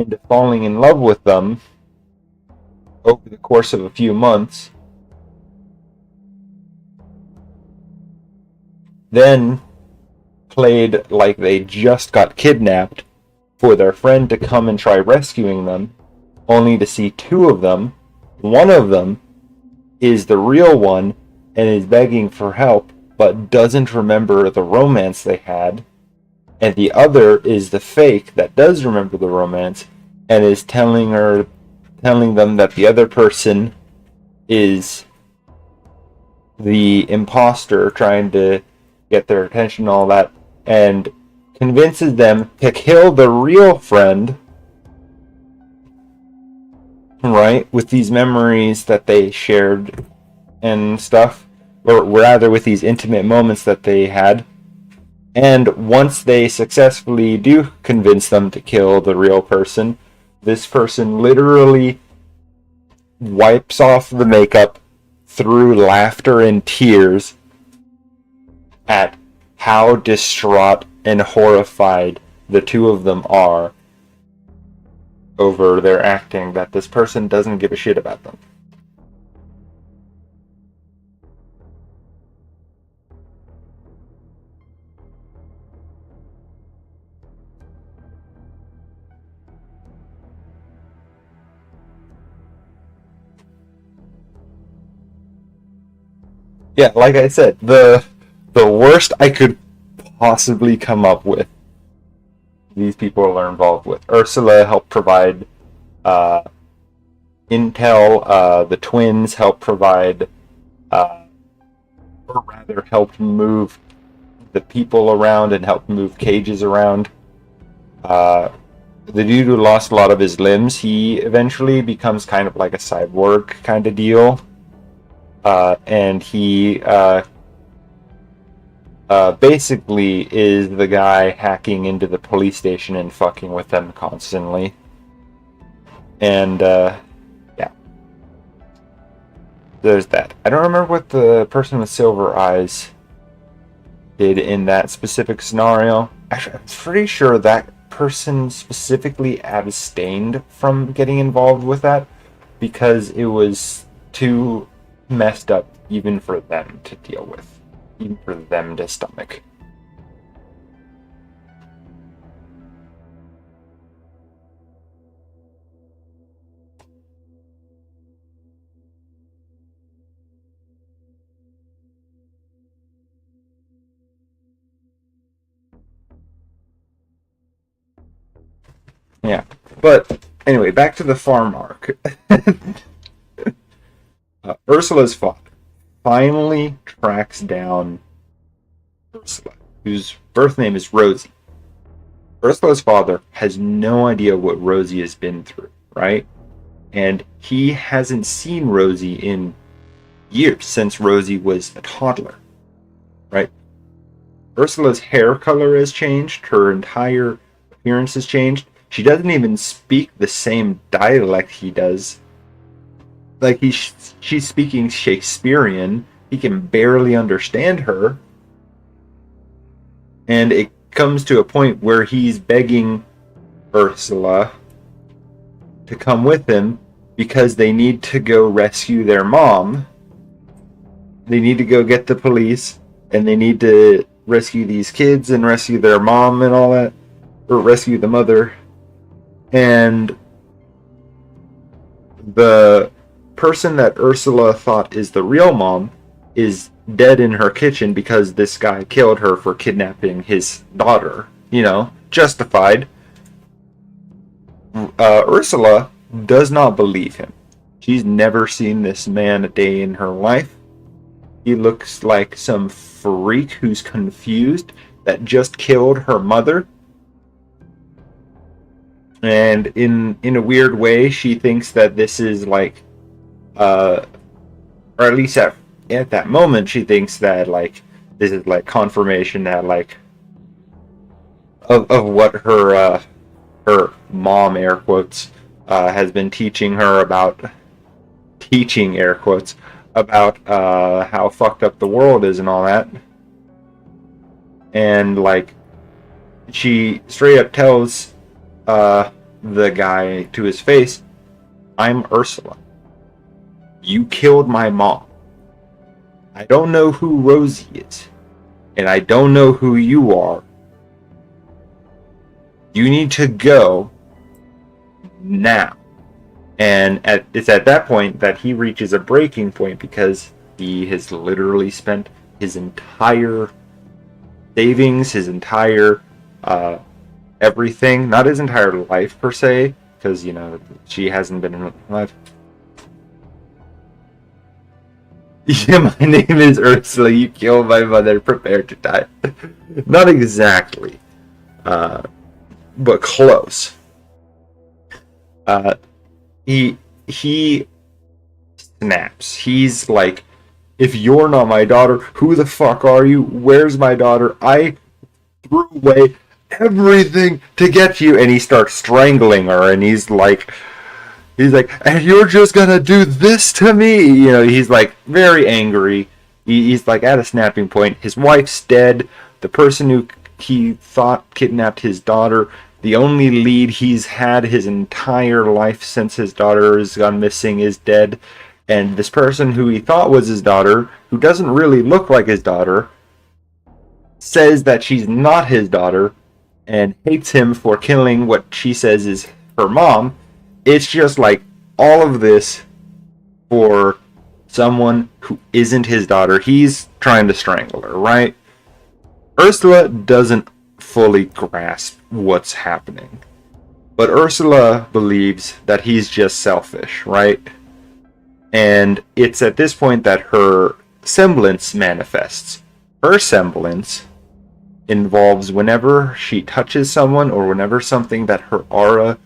into falling in love with them over the course of a few months, then played like they just got kidnapped for their friend to come and try rescuing them, only to see two of them. One of them is the real one and is begging for help, but doesn't remember the romance they had. And the other is the fake that does remember the romance and is telling them that the other person is the imposter trying to get their attention and all that, and convinces them to kill the real friend, right, with these memories that they shared and stuff, or rather with these intimate moments that they had. And once they successfully do convince them to kill the real person, this person literally wipes off the makeup through laughter and tears at how distraught and horrified the two of them are over their acting, that this person doesn't give a shit about them. Yeah, like I said, the worst I could possibly come up with, these people are involved with. Ursula helped provide intel. The twins helped provide, or rather, helped move the people around and helped move cages around. The dude who lost a lot of his limbs, he eventually becomes kind of like a cyborg kind of deal. And he basically is the guy hacking into the police station and fucking with them constantly. And yeah, there's that. I don't remember what the person with silver eyes did in that specific scenario. Actually, I'm pretty sure that person specifically abstained from getting involved with that because it was too messed up even for them to deal with, even for them to stomach. Yeah, but anyway, back to the farm arc. Ursula's father finally tracks down Ursula, whose birth name is Rosie. Ursula's father has no idea what Rosie has been through, right? And he hasn't seen Rosie in years, since Rosie was a toddler, right? Ursula's hair color has changed, her entire appearance has changed. She doesn't even speak the same dialect he does. Like, she's speaking Shakespearean. He can barely understand her. And it comes to a point where he's begging Ursula to come with him because they need to go rescue their mom. They need to go get the police, and they need to rescue these kids and rescue their mom and all that, or rescue the mother. And the person that Ursula thought is the real mom is dead in her kitchen because this guy killed her for kidnapping his daughter. You know, justified. Ursula does not believe him. She's never seen this man a day in her life. He looks like some freak who's confused that just killed her mother. And in a weird way, she thinks that this is like, or at least at that moment, she thinks that like this is like confirmation that like of what her mom, air quotes, has been teaching her about, teaching air quotes, about how fucked up the world is and all that. And like she straight up tells the guy to his face, "I'm Ursula. You killed my mom. I don't know who Rosie is, and I don't know who you are. You need to go now." And it's at that point that he reaches a breaking point, because he has literally spent his entire savings, his entire everything, not his entire life per se, because she hasn't been alive. Yeah, my name is Ursula. You killed my mother. Prepare to die. Not exactly, but close. He snaps. He's like, "If you're not my daughter, who the fuck are you? Where's my daughter? I threw away everything to get you." And he starts strangling her, and he's like, "And you're just gonna do this to me?" He's like very angry. He's like at a snapping point. His wife's dead. The person who he thought kidnapped his daughter, the only lead he's had his entire life since his daughter has gone missing, is dead. And this person who he thought was his daughter, who doesn't really look like his daughter, says that she's not his daughter and hates him for killing what she says is her mom. It's just like all of this for someone who isn't his daughter. He's trying to strangle her, right? Ursula doesn't fully grasp what's happening, but Ursula believes that he's just selfish, right? And it's at this point that her semblance manifests. Her semblance involves whenever she touches someone, or whenever something that her aura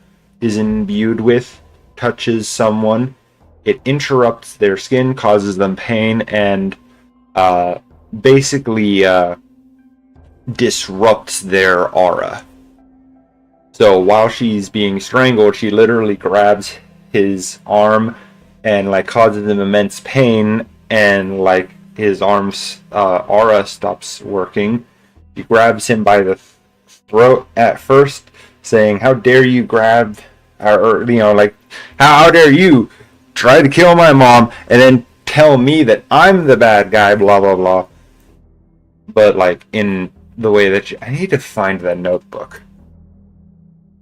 is imbued with touches someone, it interrupts their skin, causes them pain, and basically disrupts their aura. So while she's being strangled, she literally grabs his arm and causes him immense pain, and his arm's aura stops working. She grabs him by the throat at first, saying, "How dare you grab," or "How dare you try to kill my mom and then tell me that I'm the bad guy," blah blah blah. But in the way that I need to find that notebook.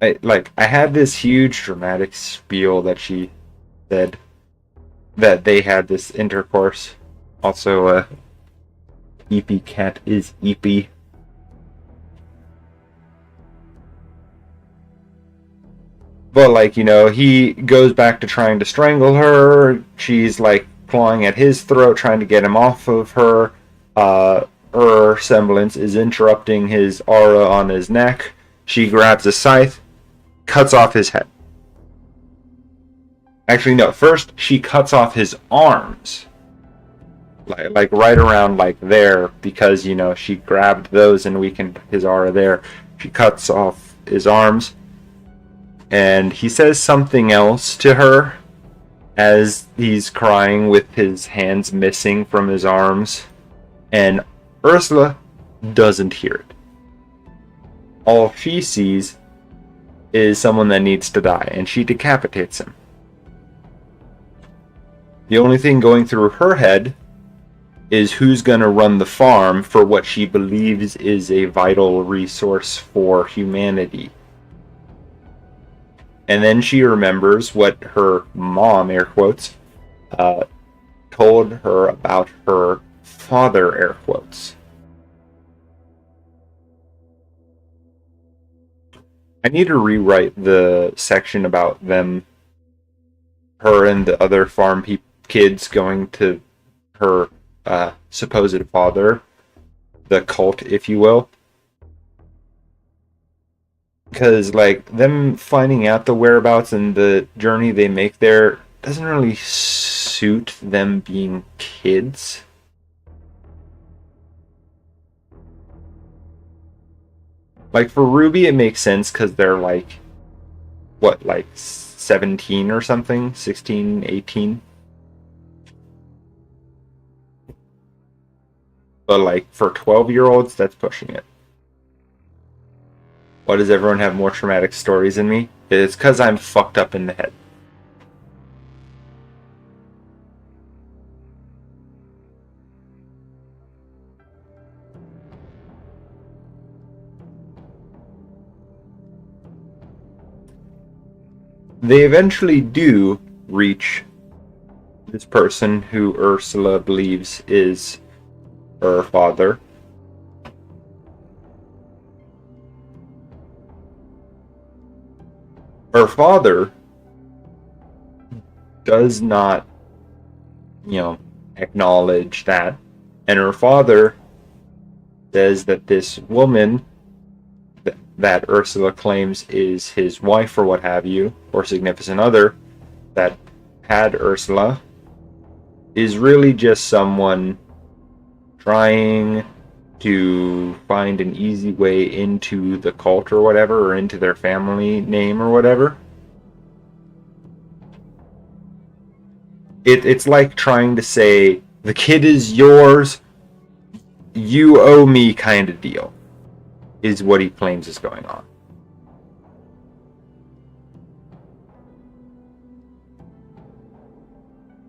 I had this huge dramatic spiel that she said that they had this intercourse. Also, Eepy cat is Eepy. But he goes back to trying to strangle her. She's clawing at his throat, trying to get him off of her. Her semblance is interrupting his aura on his neck. She grabs a scythe, cuts off his head. Actually, no. First, she cuts off his arms, right around there, because she grabbed those and weakened his aura there. She cuts off his arms, and he says something else to her as he's crying with his hands missing from his arms, and Ursula doesn't hear it. All she sees is someone that needs to die, and she decapitates him. The only thing going through her head is who's going to run the farm for what she believes is a vital resource for humanity. And then she remembers what her mom, air quotes, told her about her father, air quotes. I need to rewrite the section about them, her and the other farm kids going to her supposed father, the cult, if you will. Because them finding out the whereabouts and the journey they make there doesn't really suit them being kids. For Ruby, it makes sense because they're 17 or something, 16, 18. But for 12-year-olds, that's pushing it. Why does everyone have more traumatic stories than me? It's because I'm fucked up in the head. They eventually do reach this person who Ursula believes is her father. Her father does not, acknowledge that. And her father says that this woman that Ursula claims is his wife or what have you, or significant other, that had Ursula, is really just someone trying to find an easy way into the cult or whatever, or into their family name or whatever. It's like trying to say, the kid is yours, you owe me kind of deal, is what he claims is going on.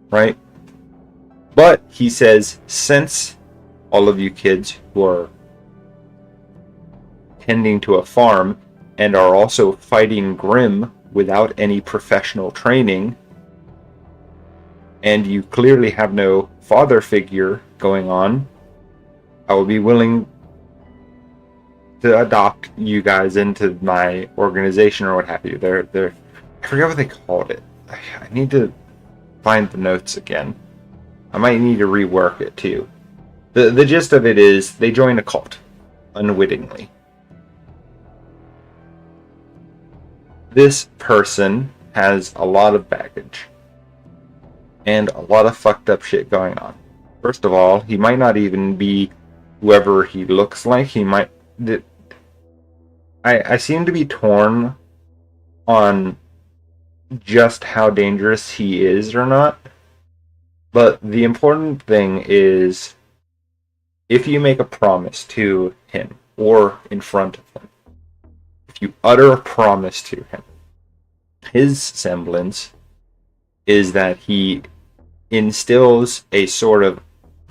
Right? But he says, since all of you kids who are tending to a farm and are also fighting Grimm without any professional training, and you clearly have no father figure going on, I will be willing to adopt you guys into my organization or what have you. They're I forget what they called it. I need to find the notes again. I might need to rework it too. The gist of it is they join a cult unwittingly. This person has a lot of baggage and a lot of fucked up shit going on. First of all, he might not even be whoever he looks like. He might... I seem to be torn on just how dangerous he is or not. But the important thing is, if you make a promise to him, or in front of him, if you utter a promise to him, his semblance is that he instills a sort of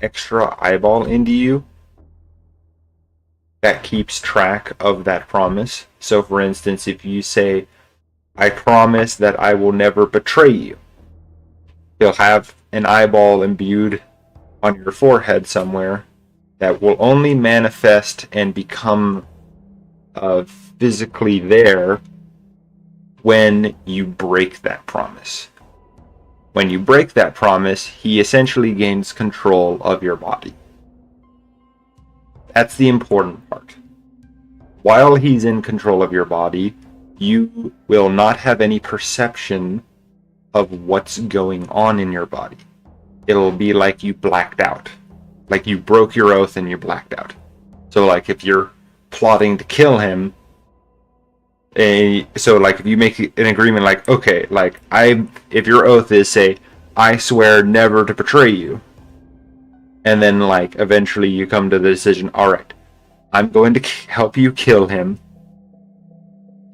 extra eyeball into you that keeps track of that promise. So for instance, if you say, I promise that I will never betray you, he'll have an eyeball imbued on your forehead somewhere that will only manifest and become physically there when you break that promise. When you break that promise, he essentially gains control of your body. That's the important part. While he's in control of your body, you will not have any perception of what's going on in your body. It'll be like you blacked out. Like you broke your oath and you blacked out. So like if you're plotting to kill him, so like if you make an agreement like, okay, like if your oath is, say, I swear never to betray you, and then like eventually you come to the decision, alright, I'm going to help you kill him,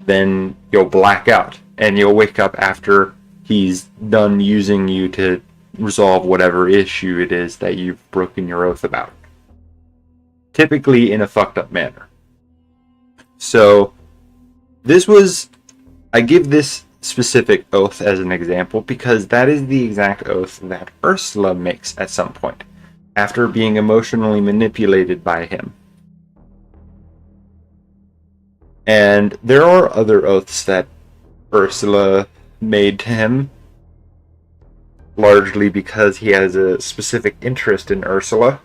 then you'll black out and you'll wake up after he's done using you to resolve whatever issue it is that you've broken your oath about. Typically in a fucked up manner. So I give this specific oath as an example because that is the exact oath that Ursula makes at some point after being emotionally manipulated by him. And there are other oaths that Ursula made to him, largely because he has a specific interest in Ursula.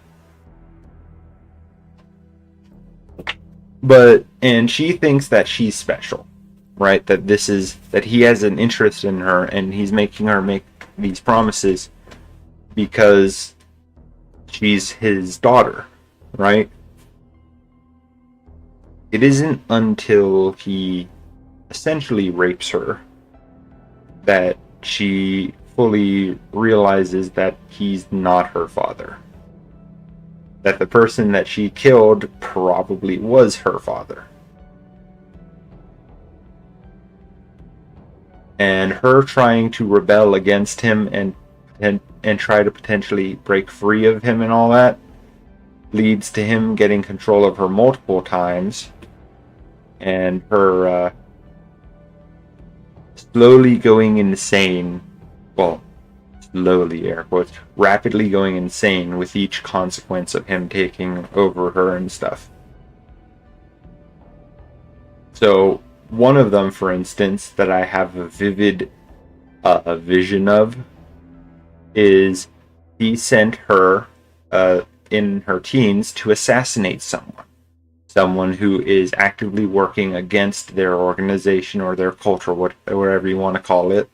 And she thinks that she's special, right? That he has an interest in her and he's making her make these promises because she's his daughter, right? It isn't until he essentially rapes her that she fully realizes that he's not her father. That the person that she killed probably was her father. and her trying to rebel against him and try to potentially break free of him and all that leads to him getting control of her multiple times, and her slowly going insane. Well, slowly, air quotes, rapidly going insane with each consequence of him taking over her and stuff. So, one of them, for instance, that I have a vivid vision of is he sent her in her teens to assassinate someone who is actively working against their organization or their culture, whatever you want to call it.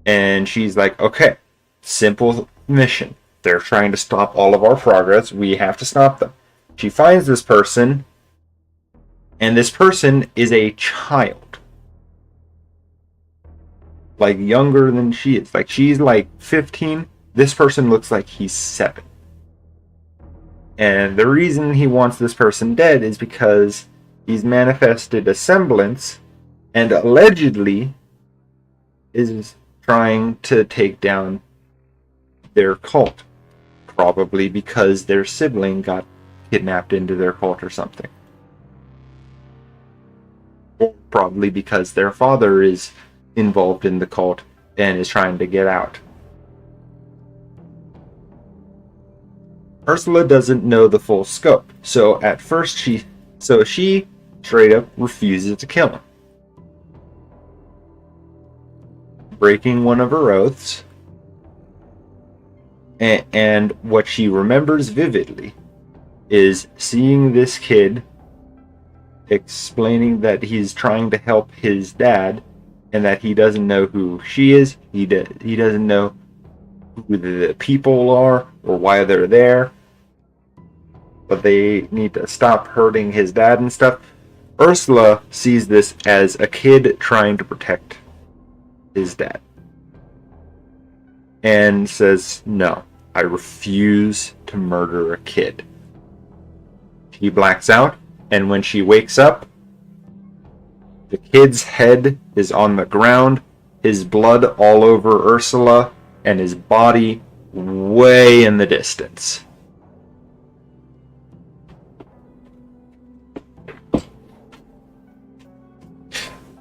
And she's like, okay, simple mission. They're trying to stop all of our progress. We have to stop them. She finds this person, and this person is a child. Like, younger than she is. Like, she's like 15. This person looks like he's 7. And the reason he wants this person dead is because he's manifested a semblance and allegedly is trying to take down their cult. Probably because their sibling got kidnapped into their cult or something. Or probably because their father is involved in the cult and is trying to get out. Ursula doesn't know the full scope, so at first she straight up refuses to kill him, breaking one of her oaths. And what she remembers vividly is seeing this kid explaining that he's trying to help his dad and that he doesn't know who she is. He doesn't know who the people are or why they're there. But they need to stop hurting his dad and stuff. Ursula sees this as a kid trying to protect his dad. And says, no, I refuse to murder a kid. She blacks out, and when she wakes up, the kid's head is on the ground, his blood all over Ursula, and his body way in the distance.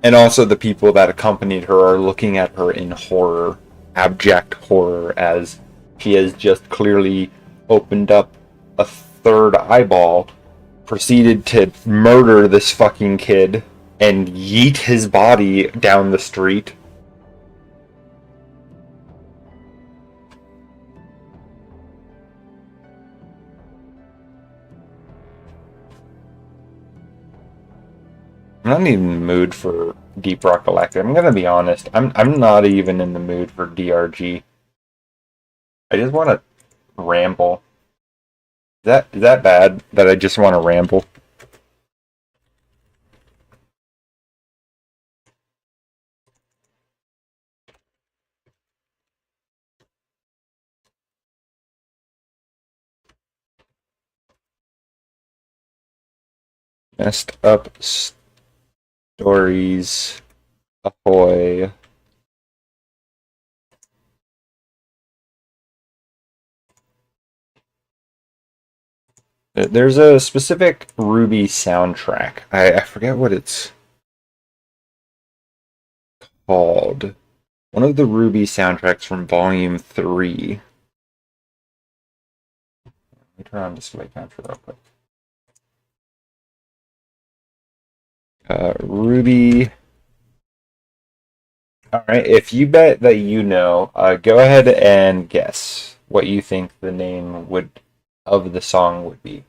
And also the people that accompanied her are looking at her in horror, abject horror, as she has just clearly opened up a third eyeball, proceeded to murder this fucking kid, and yeet his body down the street. I'm not even in the mood for Deep Rock Galactic. I'm gonna be honest. I'm not even in the mood for DRG. I just want to ramble. Is that bad that I just want to ramble? Messed up stories. Ahoy. There's a specific Ruby soundtrack. I forget what it's called. One of the Ruby soundtracks from Volume 3. Let me turn on display capture real quick. Ruby. Alright, if you bet that you know, go ahead and guess what you think the name of the song would be.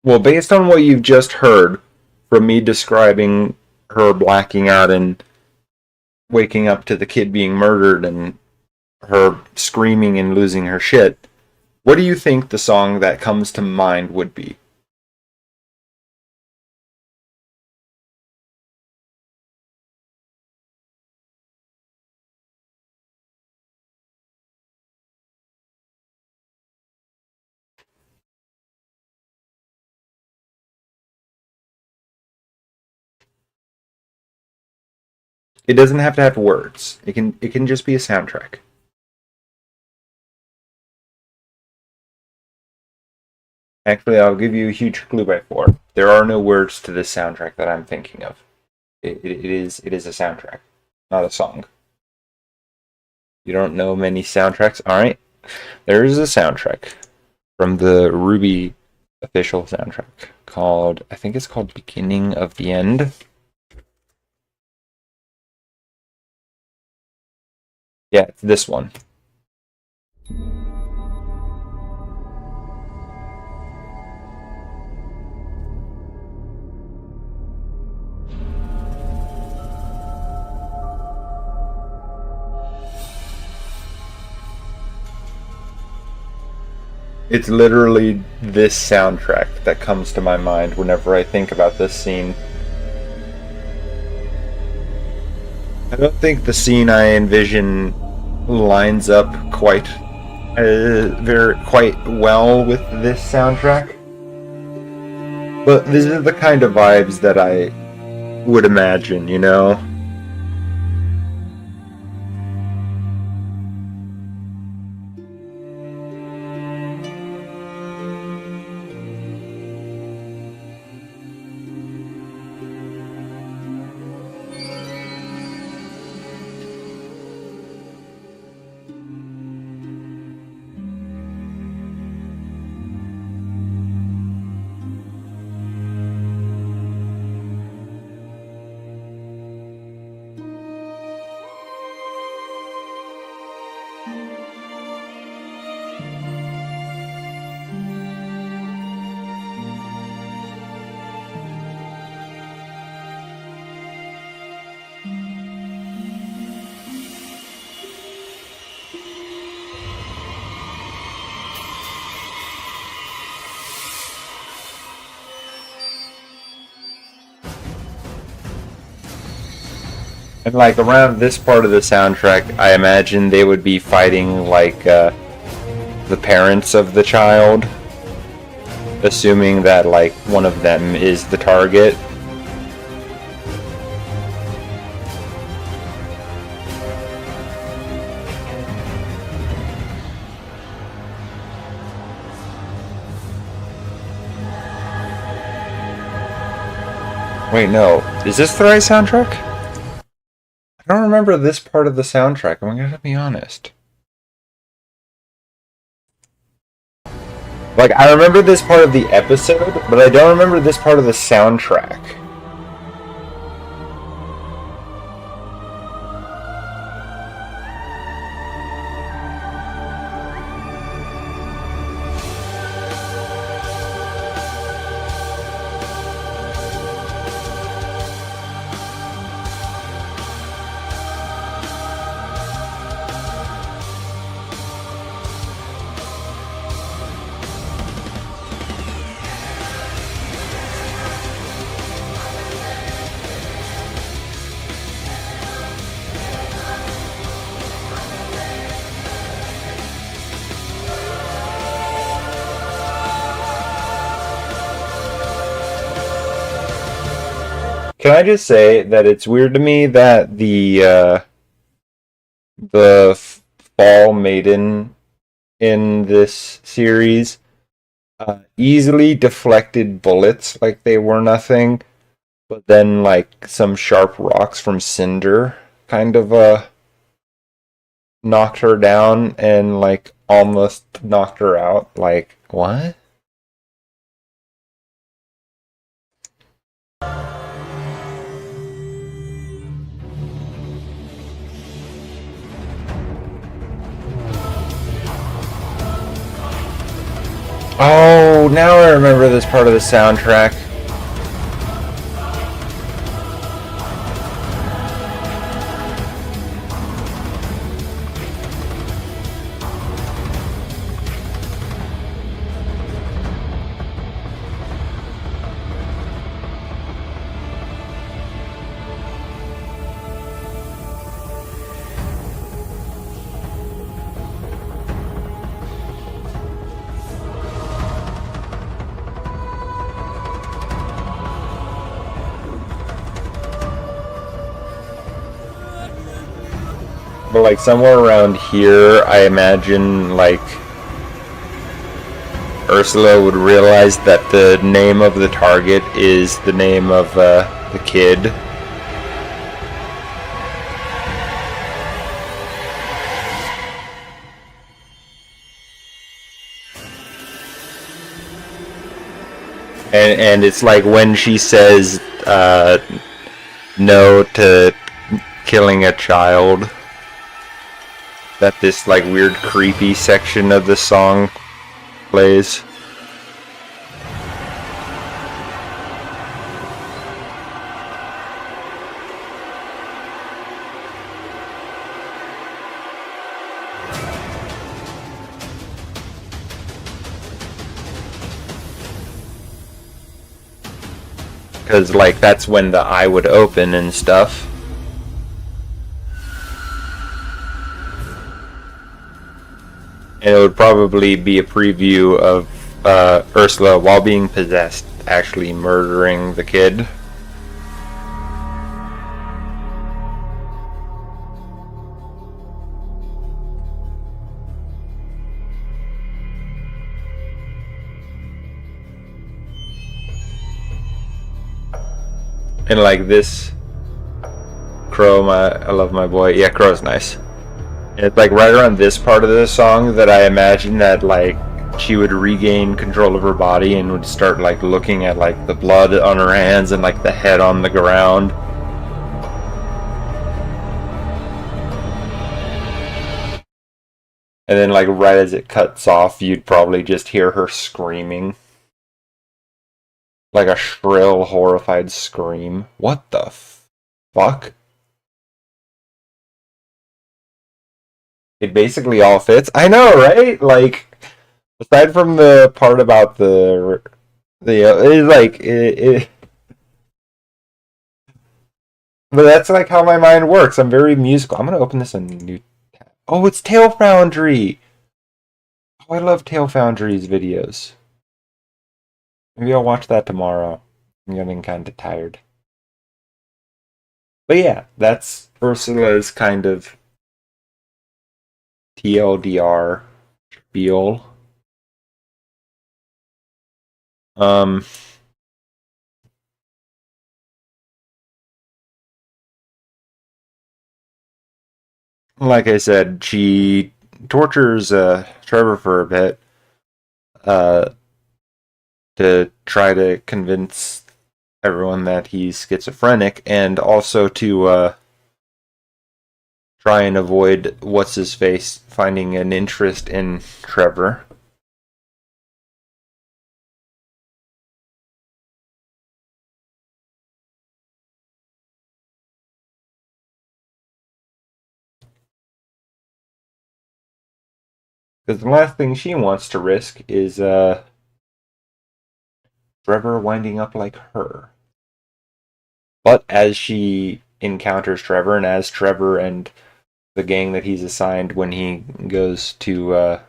Well, based on what you've just heard from me describing her blacking out and waking up to the kid being murdered and her screaming and losing her shit, what do you think the song that comes to mind would be? It doesn't have to have words. It can just be a soundtrack. Actually, I'll give you a huge clue by four. There are no words to this soundtrack that I'm thinking of. It is a soundtrack, not a song. You don't know many soundtracks? Alright. There is a soundtrack from the Ruby official soundtrack called, I think it's called Beginning of the End. Yeah, it's this one. It's literally this soundtrack that comes to my mind whenever I think about this scene. I don't think the scene I envision lines up quite well with this soundtrack. But this is the kind of vibes that I would imagine, you know? And like around this part of the soundtrack, I imagine they would be fighting like the parents of the child, assuming that like one of them is the target. Wait, no. Is this the right soundtrack? I don't remember this part of the soundtrack, I'm gonna be honest. Like, I remember this part of the episode, but I don't remember this part of the soundtrack. Can I just say that it's weird to me that the fall maiden in this series easily deflected bullets like they were nothing, but then like some sharp rocks from Cinder kind of knocked her down and like almost knocked her out. Like, what? Oh, now I remember this part of the soundtrack. But like somewhere around here, I imagine like Ursula would realize that the name of the target is the name of the kid. And it's like when she says no to killing a child, that this like weird creepy section of the song plays. Because like that's when the eye would open and stuff. And it would probably be a preview of Ursula, while being possessed, actually murdering the kid. And like this Crow, I love my boy. Yeah, Crow's nice. And it's like right around this part of the song that I imagine that like she would regain control of her body and would start like looking at like the blood on her hands and like the head on the ground. And then like right as it cuts off, you'd probably just hear her screaming. Like a shrill, horrified scream. What the fuck? It basically all fits. I know, right? Like, aside from the part about it's like but that's like how my mind works. I'm very musical. I'm gonna open this a new tab. Oh, it's Tail Foundry. Oh, I love Tail Foundry's videos. Maybe I'll watch that tomorrow. I'm getting kind of tired. But yeah, that's Ursula's kind of TLDR spiel. Like I said, she tortures Trevor for a bit to try to convince everyone that he's schizophrenic, and also to try and avoid what's-his-face finding an interest in Trevor. Because the last thing she wants to risk is Trevor winding up like her. But as she encounters Trevor, and as Trevor and the gang that he's assigned when he goes to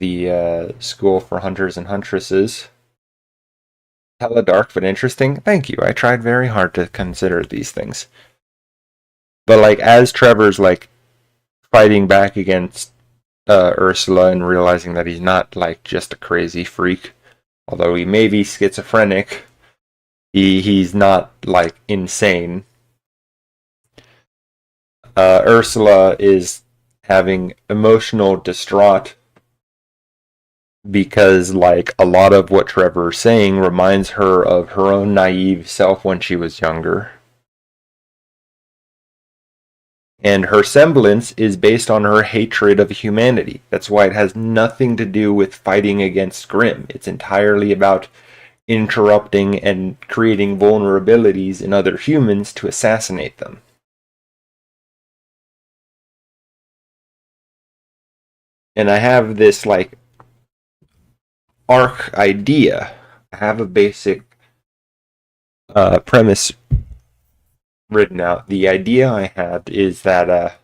the school for hunters and huntresses, hella dark but interesting. Thank you. I tried very hard to consider these things. But like as Trevor's like fighting back against Ursula and realizing that he's not like just a crazy freak, although he may be schizophrenic, he's not like insane. Ursula is having emotional distraught because like a lot of what Trevor's saying reminds her of her own naive self when she was younger. And her semblance is based on her hatred of humanity. That's why it has nothing to do with fighting against Grimm. It's entirely about interrupting and creating vulnerabilities in other humans to assassinate them. And I have this like arc idea. I have a basic premise written out. The idea I have is that